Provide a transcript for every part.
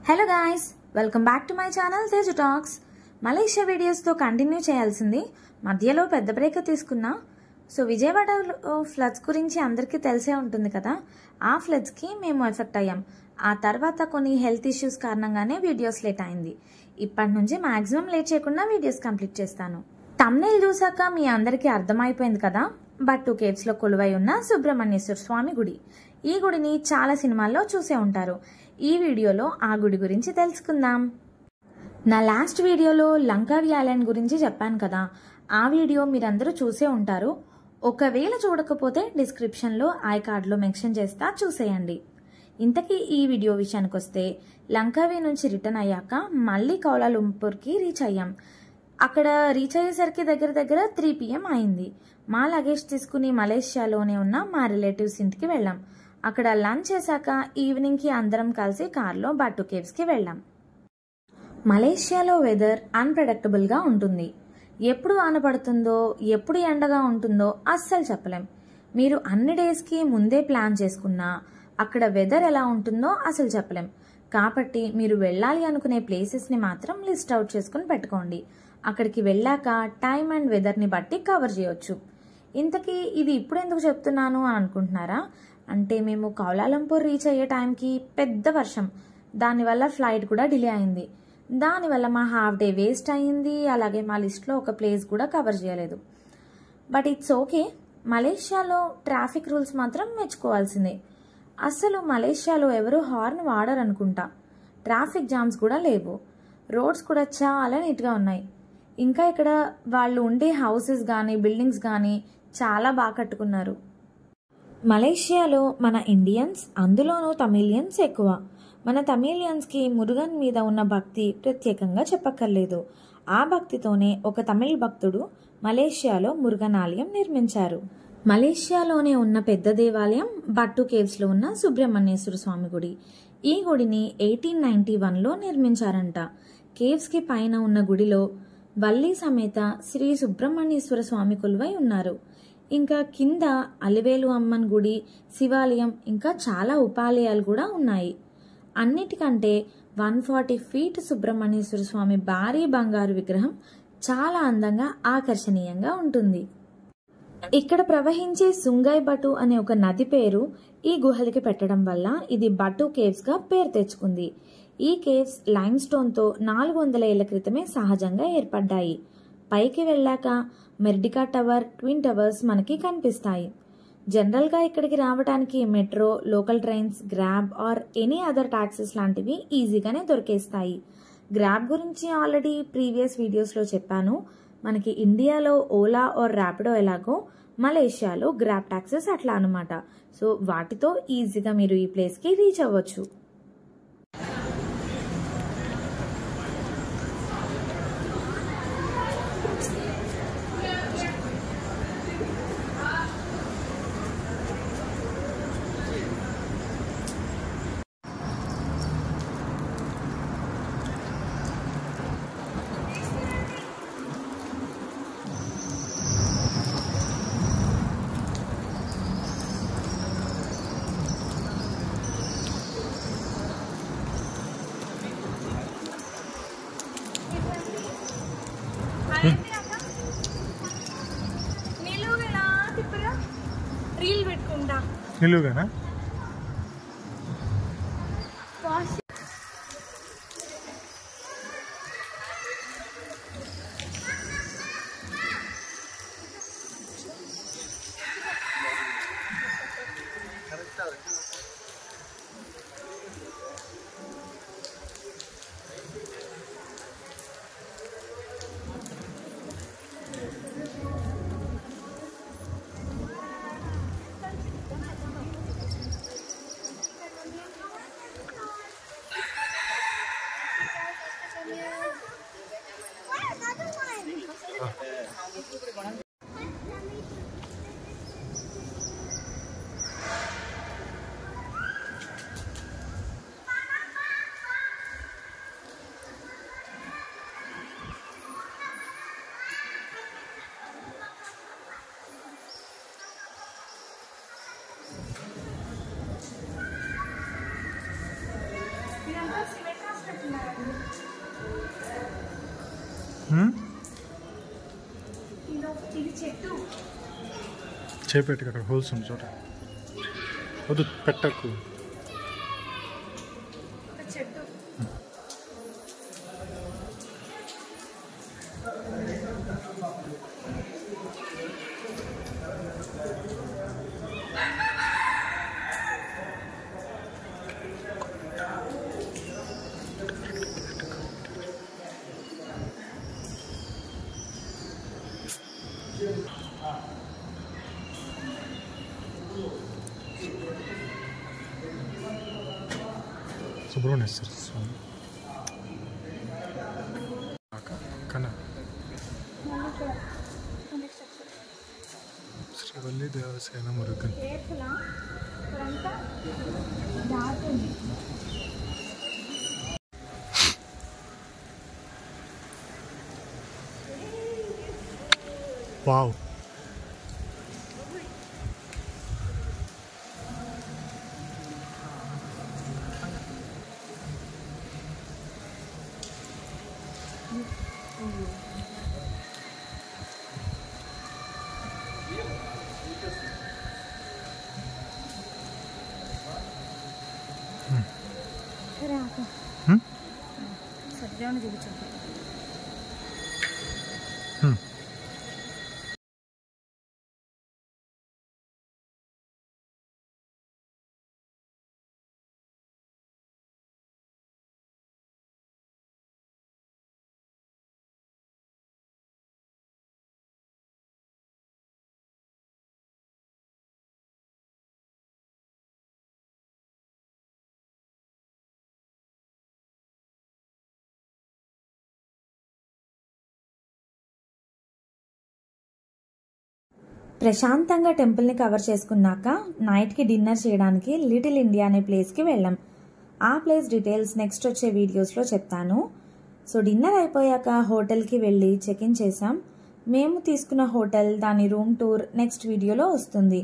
Hello guys, welcome back to my channel Teju talks. Malaysia వీడియోస్తో continue చేయాల్సింది, మధ్యలో పెద్ద బ్రేక్ తీసుకున్నా. సో విజయవాడలో ఫ్లడ్స్ గురించి అందరికీ తెలిసే ఉంటుంది కదా. ఆ ఫ్లడ్స్కి మేము ఎఫెక్ట్ అయ్యాం. ఆ తర్వాత కొన్ని హెల్త్ ఇష్యూస్ కారణంగానే వీడియోస్ లేట్ అయింది. ఇప్పటి నుంచి మ్యాక్సిమం లేట్ చేయకుండా వీడియోస్ కంప్లీట్ చేస్తాను. థంబ్నెయిల్ చూసాక మీ అందరికీ అర్థమైపోయింది కదా, బట్టు కేవ్స్లో కొలువై ఉన్న సుబ్రహ్మణ్యేశ్వర స్వామి గుడి. ఈ గుడిని చాలా సినిమాల్లో చూసే ఉంటారు. ఈ వీడియోలో ఆ గుడి గురించి తెలుసుకుందాం. నా లాస్ట్ వీడియోలో లంకావి ఐలాండ్ గురించి చెప్పాను కదా, ఆ వీడియో మీరందరూ చూసే ఉంటారు. ఒకవేళ చూడకపోతే డిస్క్రిప్షన్లో ఐ కార్డ్లో మెన్షన్ చేస్తా, చూసేయండి. ఇంతకీ ఈ వీడియో విషయానికి వస్తే, లంకావి నుంచి రిటర్న్ అయ్యాక మళ్ళీ కౌలాలంపూర్కి రీచ్ అయ్యాం. అక్కడ రీచ్ అయ్యేసరికి దగ్గర 3 PM అయింది. మా లగేజ్ తీసుకుని మలేషియాలోనే ఉన్న మా రిలేటివ్స్ ఇంటికి వెళ్ళాం. అక్కడ లంచ్ చేశాక ఈవినింగ్కి అందరం కలిసి కార్లో బట్టు కేవ్స్కి వెళ్ళాం. మలేషియాలో వెదర్ అన్ప్రెడిక్టబుల్గా ఉంటుంది. ఎప్పుడు వాన పడుతుందో, ఎప్పుడు ఎండగా ఉంటుందో అస్సలు చెప్పలేం. మీరు అన్ని డేస్కి ముందే ప్లాన్ చేసుకున్నా అక్కడ వెదర్ ఎలా ఉంటుందో అసలు చెప్పలేం. కాబట్టి మీరు వెళ్ళాలి అనుకునే ప్లేసెస్ని మాత్రం లిస్ట్ అవుట్ చేసుకుని పెట్టుకోండి. అక్కడికి వెళ్ళాక టైం అండ్ వెదర్ని బట్టి కవర్ చేయొచ్చు. ఇంతకీ ఇది ఇప్పుడు ఎందుకు చెప్తున్నాను అని అనుకుంటున్నారా? అంటే మేము కౌలాలంపూర్ రీచ్ అయ్యే టైంకి పెద్ద వర్షం, దానివల్ల ఫ్లైట్ కూడా డిలే అయింది. దానివల్ల మా హాఫ్ డే వేస్ట్ అయ్యింది. అలాగే మా లిస్ట్లో ఒక ప్లేస్ కూడా కవర్ చేయలేదు. But it's okay. మలేషియాలో ట్రాఫిక్ రూల్స్ మాత్రం మెచ్చుకోవాల్సిందే. అసలు మలేషియాలో ఎవరు హార్న్ వాడరు అనుకుంటా. ట్రాఫిక్ జామ్స్ కూడా లేవు. రోడ్స్ కూడా చాలా నీట్గా ఉన్నాయి. ఇంకా ఇక్కడ వాళ్ళు ఉండే హౌసెస్ కానీ బిల్డింగ్స్ కానీ చాలా బాగా కట్టుకున్నారు. మలేషియాలో మన ఇండియన్స్, అందులోనూ తమిళియన్స్ ఎక్కువ. మన తమిళియన్స్కి మురుగన్ మీద ఉన్న భక్తి ప్రత్యేకంగా చెప్పక్కర్లేదు. ఆ భక్తితోనే ఒక తమిళ్ భక్తుడు మలేషియాలో మురుగన్ ఆలయం నిర్మించారు. మలేషియాలోనే ఉన్న పెద్ద దేవాలయం బట్టు కేవ్స్లో ఉన్న సుబ్రహ్మణ్యేశ్వర స్వామి గుడి. ఈ గుడిని 1891లో నిర్మించారంట. కేవ్స్కి పైన ఉన్న గుడిలో వల్లి సమేత శ్రీ సుబ్రహ్మణ్యేశ్వర స్వామి కొలువై ఉన్నారు. ఇంకా కింద అలివేలు అమ్మన్ గుడి, శివాలయం, ఇంకా చాలా ఉపాలయాలు కూడా ఉన్నాయి. అన్నిటికంటే 140 ఫీట్ సుబ్రహ్మణ్యేశ్వర స్వామి భారీ బంగారు విగ్రహం చాలా అందంగా ఆకర్షణీయంగా ఉంటుంది. ఇక్కడ ప్రవహించే సుంగై బటు అనే ఒక నది పేరు ఈ గుహలకి పెట్టడం వల్ల ఇది బట్టు కేవ్స్గా పేరు తెచ్చుకుంది. ఈ కేవ్స్ లైమ్ స్టోన్తో 400 ఏళ్ల క్రితమే సహజంగా ఏర్పడ్డాయి. పైకి వెళ్ళాక మెర్డికా టవర్, ట్విన్ టవర్స్ మనకి కనిపిస్తాయి. జనరల్గా ఇక్కడికి రావడానికి metro, local trains, grab or any other taxis లాంటివి ఈజీగానే దొరికేస్తాయి. గ్రాబ్ గురించి ఆల్రెడీ ప్రీవియస్ వీడియోస్లో చెప్పాను. మనకి ఇండియాలో ఓలా ఆర్ ర్యాపిడో ఎలాగో మలేషియాలో గ్రాబ్ టాక్సీస్ అట్లా అనమాట. సో వాటితో ఈజీగా మీరు ఈ ప్లేస్కి రీచ్ అవ్వచ్చు. నిలువుగానా? చేపెట్టుకు అక్కడ హోల్స్ ఉంది చోట వద్దు పెట్టకు సుబ్రహ్మణ్యేశ్వర స్వామి కన్నా శ్రీవల్లి దేవసేన మురుగన్ వావ్ సత్యాన్ని చూపించండి. ప్రశాంతంగా టెంపుల్ని కవర్ చేసుకున్నాక నైట్కి డిన్నర్ చేయడానికి లిటిల్ ఇండియా అనే ప్లేస్కి వెళ్ళాం. ఆ ప్లేస్ డీటెయిల్స్ నెక్స్ట్ వచ్చే వీడియోస్లో చెప్తాను. సో డిన్నర్ అయిపోయాక హోటల్కి వెళ్ళి చెక్ ఇన్ చేసాం. మేము తీసుకున్న హోటల్, దాని రూమ్ టూర్ నెక్స్ట్ వీడియోలో వస్తుంది.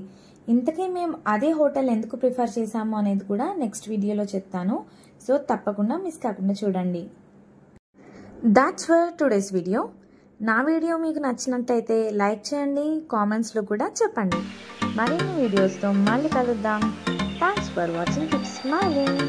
ఇంతకీ మేము అదే హోటల్ ఎందుకు ప్రిఫర్ చేసాము అనేది కూడా నెక్స్ట్ వీడియోలో చెప్తాను. సో తప్పకుండా మిస్ కాకుండా చూడండి. That's for today's video. నా వీడియో మీకు నచ్చినట్టయితే లైక్ చేయండి, కామెంట్స్లో కూడా చెప్పండి. మరిన్ని వీడియోస్తో మళ్ళీ కలుద్దాం. Thanks for watching. Keep smiling.